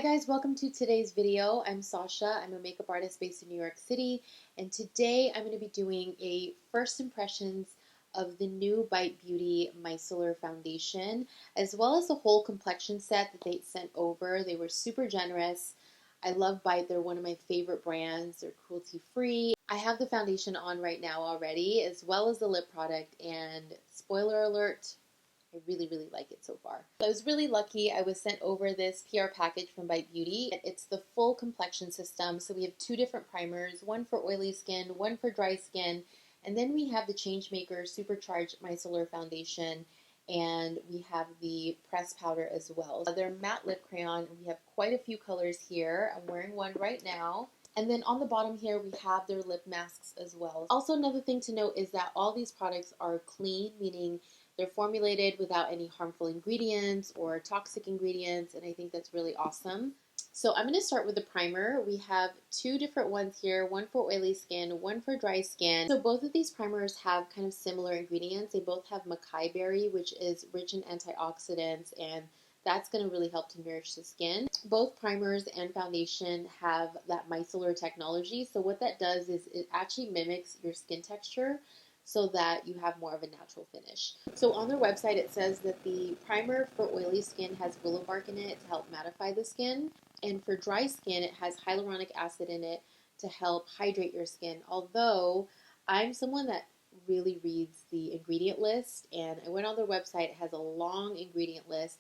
Hi guys, welcome to today's video. I'm Sasha. I'm a makeup artist based in New York City, and today I'm going to be doing a first impressions of the new Bite Beauty Micellar foundation, as well as the whole complexion set that they sent over. They were super generous. I love Bite. They're one of my favorite brands. They're cruelty-free. I have the foundation on right now already, as well as the lip product, and spoiler alert, I really like it so far. I was really lucky. I was sent over this PR package from Bite Beauty. It's the full complexion system. So we have two different primers, one for oily skin, one for dry skin, and then we have the Changemaker Supercharged Micellar Foundation, and we have the pressed powder as well. They're matte lip crayon, and we have quite a few colors here. I'm wearing one right now. And then on the bottom here, we have their lip masks as well. Also, another thing to note is that all these products are clean, meaning they're formulated without any harmful ingredients or toxic ingredients, and I think that's really awesome. So I'm going to start with the primer. We have two different ones here, one for oily skin, one for dry skin. So both of these primers have kind of similar ingredients. They both have acai berry, which is rich in antioxidants, and that's going to really help to nourish the skin. Both primers and foundation have that micellar technology. So what that does is it actually mimics your skin texture so that you have more of a natural finish. So on their website it says that the primer for oily skin has willow bark in it to help mattify the skin, and for dry skin it has hyaluronic acid in it to help hydrate your skin. Although I'm someone that really reads the ingredient list, and I went on their website, it has a long ingredient list,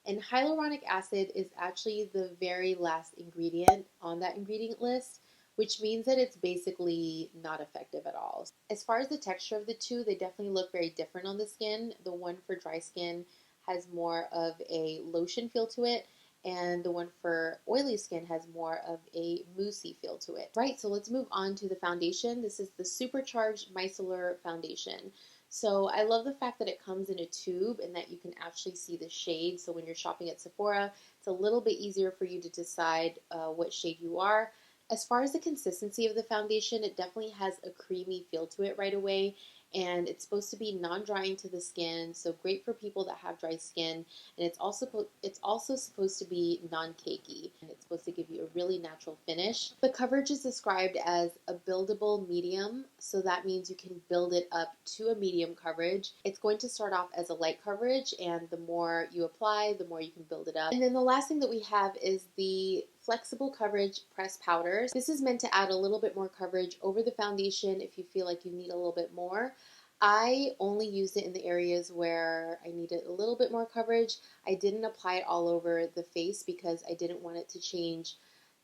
and hyaluronic acid is actually the very last ingredient on that ingredient list, which means that it's basically not effective at all. As far as the texture of the two, they definitely look very different on the skin. The one for dry skin has more of a lotion feel to it, and the one for oily skin has more of a moussey feel to it. Right, so let's move on to the foundation. This is the Supercharged Micellar Foundation. So I love the fact that it comes in a tube and that you can actually see the shade. So when you're shopping at Sephora, it's a little bit easier for you to decide what shade you are. As far as the consistency of the foundation, it definitely has a creamy feel to it right away, and it's supposed to be non-drying to the skin, so great for people that have dry skin, and it's also supposed to be non-cakey, and it's supposed to give you a really natural finish. The coverage is described as a buildable medium, so that means you can build it up to a medium coverage. It's going to start off as a light coverage, and the more you apply, the more you can build it up. And then the last thing that we have is the flexible coverage pressed powders. This is meant to add a little bit more coverage over the foundation if you feel like you need a little bit more. I only used it in the areas where I needed a little bit more coverage. I didn't apply it all over the face because I didn't want it to change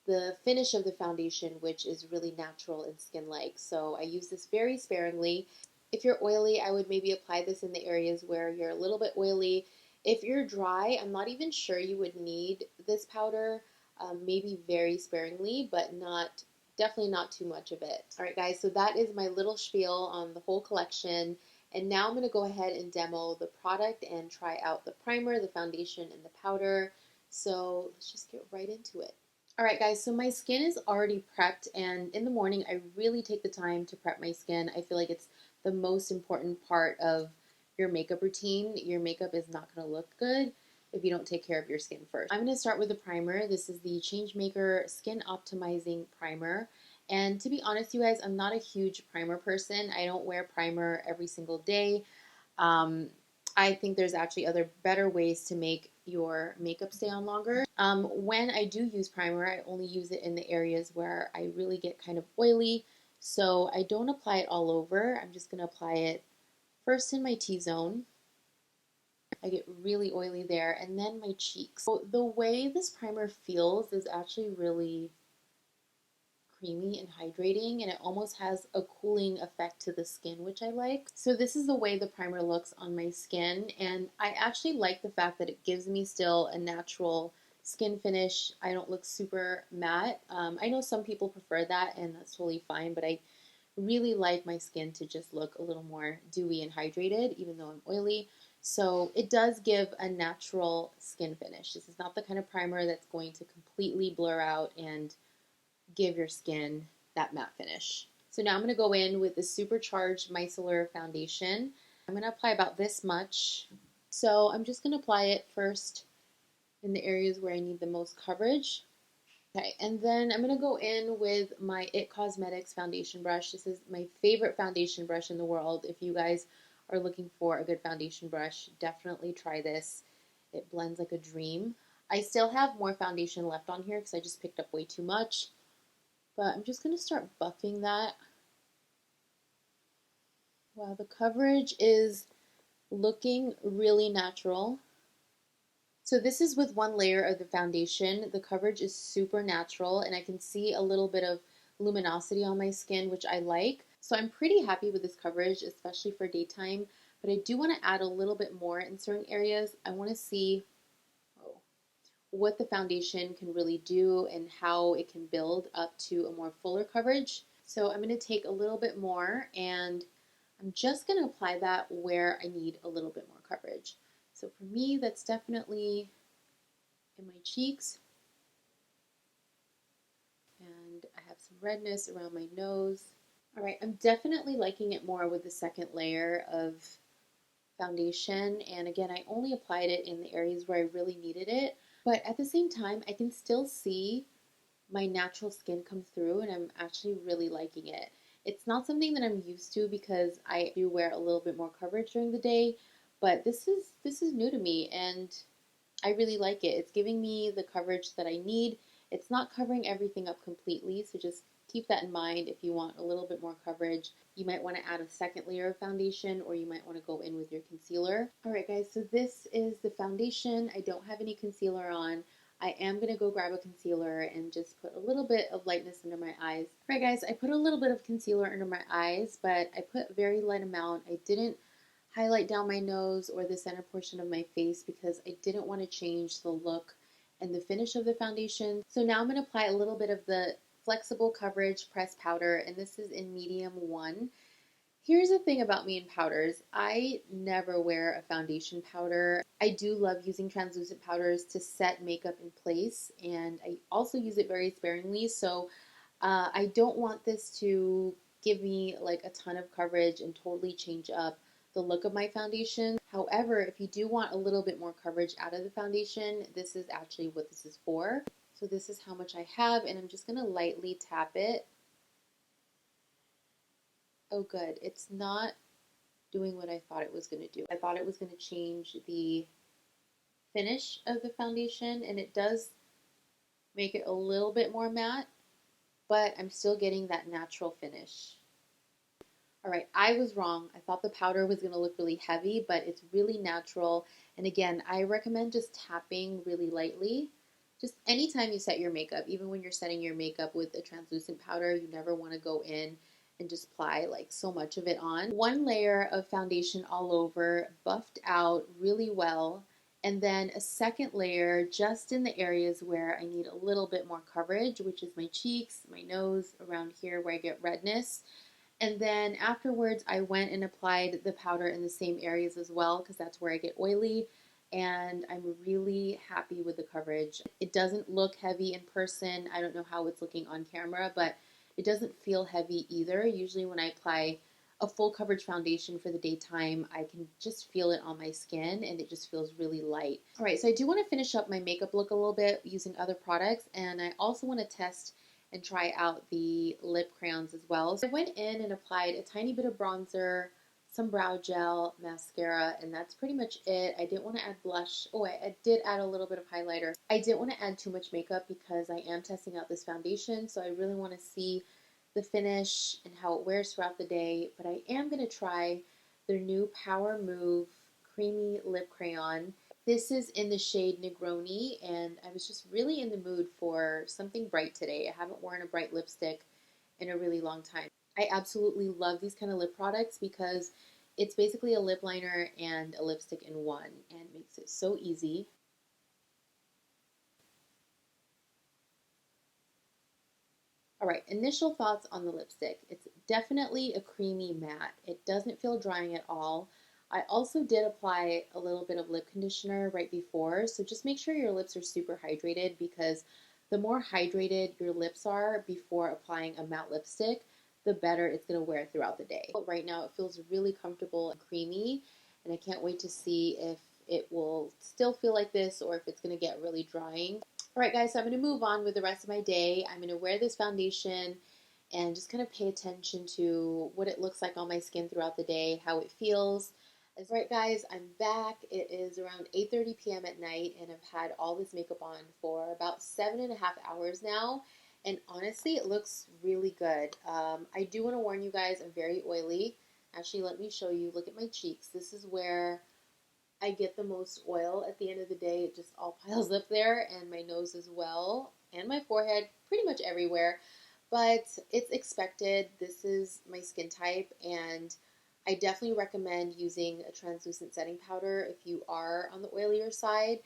the finish of the foundation, which is really natural and skin-like. So I use this very sparingly. If you're oily, I would maybe apply this in the areas where you're a little bit oily. If you're dry, I'm not even sure you would need this powder. Maybe very sparingly, but definitely not too much of it. Alright guys, so that is my little spiel on the whole collection, and now I'm going to go ahead and demo the product and try out the primer, the foundation, and the powder. So let's just get right into it. Alright guys, so my skin is already prepped, and in the morning I really take the time to prep my skin. I feel like it's the most important part of your makeup routine. Your makeup is not going to look good if you don't take care of your skin first. I'm going to start with the primer. This is the Changemaker Skin Optimizing Primer. And to be honest, you guys, I'm not a huge primer person. I don't wear primer every single day. I think there's actually other better ways to make your makeup stay on longer. When I do use primer, I only use it in the areas where I really get kind of oily. So I don't apply it all over. I'm just going to apply it first in my T-zone. I get really oily there, and then my cheeks. So the way this primer feels is actually really creamy and hydrating, and it almost has a cooling effect to the skin, which I like. So this is the way the primer looks on my skin, and I actually like the fact that it gives me still a natural skin finish. I don't look super matte. I know some people prefer that, and that's totally fine, but I really like my skin to just look a little more dewy and hydrated, even though I'm oily. So it does give a natural skin finish. This is not the kind of primer that's going to completely blur out and give your skin that matte finish. So now I'm going to go in with the Supercharged Micellar Foundation. I'm going to apply about this much. So I'm just going to apply it first in the areas where I need the most coverage. Okay, and then I'm going to go in with my It Cosmetics foundation brush. This is my favorite foundation brush in the world. If you guys are looking for a good foundation brush, definitely try this. It blends like a dream. I still have more foundation left on here because I just picked up way too much. But I'm just going to start buffing that. Wow, the coverage is looking really natural. So this is with one layer of the foundation. The coverage is super natural and I can see a little bit of luminosity on my skin, which I like. So I'm pretty happy with this coverage, especially for daytime, but I do want to add a little bit more in certain areas. I want to see what the foundation can really do and how it can build up to a more fuller coverage. So I'm going to take a little bit more and I'm just going to apply that where I need a little bit more coverage. So for me, that's definitely in my cheeks, and I have some redness around my nose. All right, I'm definitely liking it more with the second layer of foundation, and again, I only applied it in the areas where I really needed it, but at the same time, I can still see my natural skin come through, and I'm actually really liking it. It's not something that I'm used to because I do wear a little bit more coverage during the day, but this is new to me, and I really like it. It's giving me the coverage that I need. It's not covering everything up completely, so just keep that in mind. If you want a little bit more coverage, you might want to add a second layer of foundation, or you might want to go in with your concealer. All right, guys, so this is the foundation. I don't have any concealer on. I am going to go grab a concealer and just put a little bit of lightness under my eyes. All right, guys, I put a little bit of concealer under my eyes, but I put a very light amount. I didn't highlight down my nose or the center portion of my face because I didn't want to change the look and the finish of the foundation. So now I'm going to apply a little bit of the Flexible Coverage Pressed Powder, and this is in medium 1. Here's the thing about me and powders. I never wear a foundation powder. I do love using translucent powders to set makeup in place, and I also use it very sparingly. So I don't want this to give me like a ton of coverage and totally change up the look of my foundation. However, if you do want a little bit more coverage out of the foundation, this is actually what this is for. So this is how much I have, and I'm just going to lightly tap it. Oh good, it's not doing what I thought it was going to do. I thought it was going to change the finish of the foundation, and it does make it a little bit more matte, but I'm still getting that natural finish. All right, I was wrong. I thought the powder was going to look really heavy, but it's really natural. And again, I recommend just tapping really lightly. Just anytime you set your makeup, even when you're setting your makeup with a translucent powder, you never want to go in and just apply like so much of it on. One layer of foundation all over, buffed out really well, and then a second layer just in the areas where I need a little bit more coverage, which is my cheeks, my nose, around here where I get redness. And then afterwards, I went and applied the powder in the same areas as well because that's where I get oily. And I'm really happy with the coverage. It doesn't look heavy in person. I don't know how it's looking on camera, but it doesn't feel heavy either. Usually when I apply a full coverage foundation for the daytime, I can just feel it on my skin and it just feels really light. All right, so I do want to finish up my makeup look a little bit using other products, and I also want to test and try out the lip crayons as well. So I went in and applied a tiny bit of bronzer, some brow gel, mascara, and that's pretty much it. I didn't want to add blush. Oh, I did add a little bit of highlighter. I didn't want to add too much makeup because I am testing out this foundation, so I really want to see the finish and how it wears throughout the day. But I am going to try their new Power Move Creamy Lip Crayon. This is in the shade Negroni, and I was just really in the mood for something bright today. I haven't worn a bright lipstick in a really long time. I absolutely love these kind of lip products because it's basically a lip liner and a lipstick in one, and it makes it so easy. All right, initial thoughts on the lipstick. It's definitely a creamy matte. It doesn't feel drying at all. I also did apply a little bit of lip conditioner right before, so just make sure your lips are super hydrated because the more hydrated your lips are before applying a matte lipstick, the better it's going to wear throughout the day. Right now it feels really comfortable and creamy, and I can't wait to see if it will still feel like this or if it's going to get really drying. Alright guys, so I'm going to move on with the rest of my day. I'm going to wear this foundation and just kind of pay attention to what it looks like on my skin throughout the day, how it feels. Alright guys, I'm back. It is around 8:30 p.m. at night and I've had all this makeup on for about 7.5 hours now. And honestly, it looks really good. I do want to warn you guys, I'm very oily. Actually, let me show you. Look at my cheeks. This is where I get the most oil at the end of the day. It just all piles up there, and my nose as well, and my forehead, pretty much everywhere. But it's expected. This is my skin type, and I definitely recommend using a translucent setting powder if you are on the oilier side.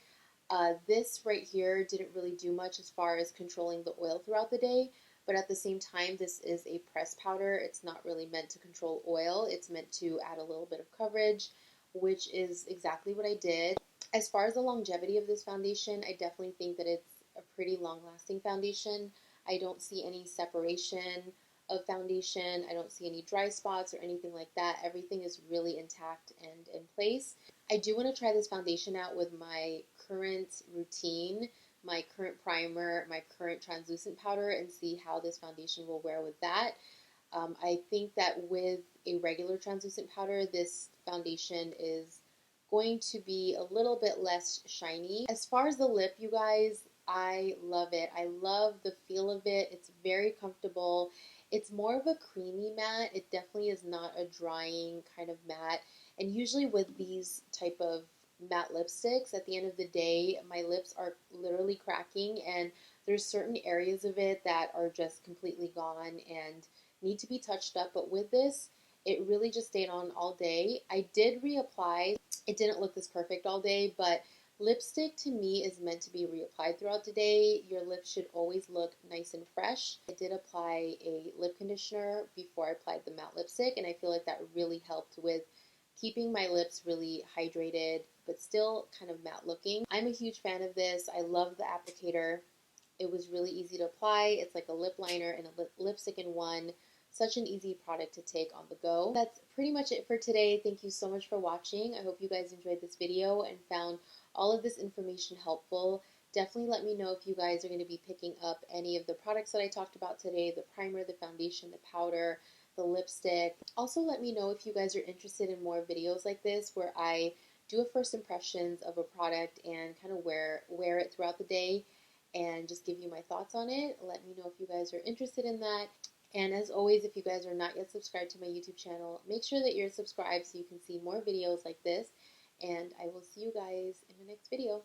This right here didn't really do much as far as controlling the oil throughout the day, but at the same time, this is a press powder. It's not really meant to control oil. It's meant to add a little bit of coverage, which is exactly what I did. As far as the longevity of this foundation, I definitely think that it's a pretty long-lasting foundation. I don't see any separation of foundation. I don't see any dry spots or anything like that. Everything is really intact and in place. I do want to try this foundation out with my current routine, my current primer, my current translucent powder, and see how this foundation will wear with that. I think that with a regular translucent powder, this foundation is going to be a little bit less shiny. As far as the lip, you guys, I love it. I love the feel of it. It's very comfortable. It's more of a creamy matte. It definitely is not a drying kind of matte. And usually with these type of matte lipsticks, at the end of the day, my lips are literally cracking, and there's certain areas of it that are just completely gone and need to be touched up. But with this, it really just stayed on all day. I did reapply. It didn't look this perfect all day, but lipstick to me is meant to be reapplied throughout the day. Your lips should always look nice and fresh. I did apply a lip conditioner before I applied the matte lipstick, and I feel like that really helped with keeping my lips really hydrated but still kind of matte looking. I'm a huge fan of this. I love the applicator. It was really easy to apply. It's like a lip liner and a lipstick in one. Such an easy product to take on the go. That's pretty much it for today. Thank you so much for watching. I hope you guys enjoyed this video and found all of this information helpful. Definitely let me know if you guys are going to be picking up any of the products that I talked about today, the primer, the foundation, the powder, the lipstick. Also let me know if you guys are interested in more videos like this where I do a first impressions of a product and kind of wear it throughout the day and just give you my thoughts on it. Let me know if you guys are interested in that. And as always, if you guys are not yet subscribed to my YouTube channel, make sure that you're subscribed so you can see more videos like this. And I will see you guys in the next video.